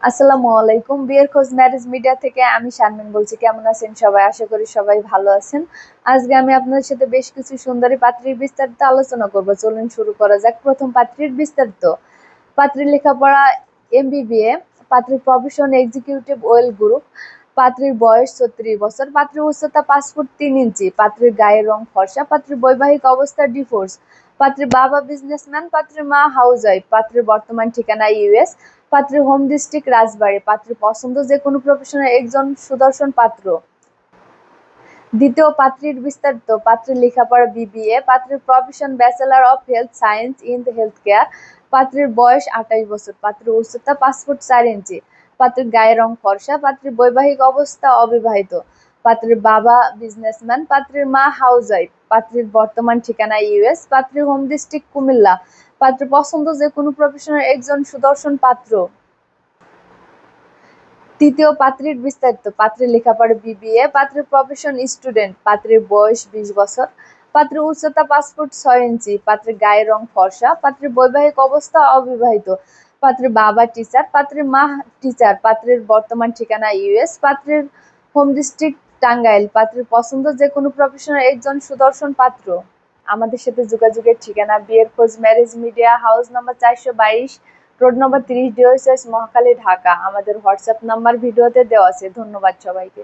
আসসালামু আলাইকুম। বিয়ের খোঁজ ম্যারেজ মিডিয়া থেকে আমি শারমিন বলছি। কেমন আছেন সবাই? আশা করি সবাই ভালো আছেন। আজকে আমি আপনাদের সাথে বেশ কিছু সুন্দরী পাত্রীর বিস্তারিত আলোচনা করব। চলুন শুরু করা যাক। প্রথম, পাত্রীর বিস্তারিত। পাত্রীর লেখাপড়া এমবিবিএ, পাত্রীর প্রফেশন এক্সিকিউটিভ ওয়েল গ্রুপ, পাত্রীর বয়স 36 বছর, পাত্রীর উচ্চতা 5 ফুট 3 ইঞ্চি, পাত্রীর গায়ের রং ফর্সা, পাত্রীর বৈবাহিক অবস্থা ডিভোর্স, পাত্রীর বাবা বিজনেসম্যান, পাত্রীর মা হাউসওয়াইফ, পাত্রীর বর্তমান ঠিকানা ইউএস, পাত্রীর হোম ডিস্ট্রিক্ট রাজবাড়ী, পাত্রীর পছন্দ যে কোনো প্রফেশনের একজন সুদর্শন পাত্র। দ্বিতীয়, পাত্রীর বিস্তারিত। পাত্রীর লেখাপড়া বিবিএ, পাত্রীর profession bachelor of health science in health care, পাত্রীর বয়স 28 বছর, পাত্রীর উচ্চতা 5 ফুট 4 ইঞ্চি, পাত্রীর গায়ের রং ফর্সা, পাত্রীর বৈবাহিক অবস্থা অবিবাহিত, পাত্রীর বাবা বিজনেসম্যান, পাত্রীর মা হাউসওয়াইফ, পাত্রীর বর্তমান ঠিকানা ইউএস, পাত্রীর হোম ডিস্ট্রিক্ট কুমিল্লা, পাত্রীর পছন্দ যে কোনো প্রফেশনের একজন সুদর্শন পাত্র। তৃতীয়, পাত্রীর বিস্তারিত। পাত্রীর লেখাপড়া বিবিএ, পাত্রীর প্রফেশন স্টুডেন্ট, পাত্রীর বয়স 20 বছর, পাত্রীর উচ্চতা 5 ফুট 6 ইঞ্চি, পাত্রীর গায়ের রং ফর্সা, পাত্রীর বৈবাহিক অবস্থা অবিবাহিত, পাত্রীর বাবা টিচার, পাত্রীর মা টিচার, পাত্রীর বর্তমান ঠিকানা ইউএস, পাত্রীর হোম ডিস্ট্রিক্ট টাঙ্গাইল, পাত্রীর পছন্দ যে কোনো প্রফেশনের একজন সুদর্শন পাত্র। আমাদের সাথে যোগাযোগের ঠিকানা: বিয়ের খোঁজ marriage media, house number 422, road number 30, DOHS, Mohakhali, Dhaka. আমাদের হোয়াটসঅ্যাপ নাম্বার ভিডিওতে দেওয়া আছে। ধন্যবাদ সবাইকে।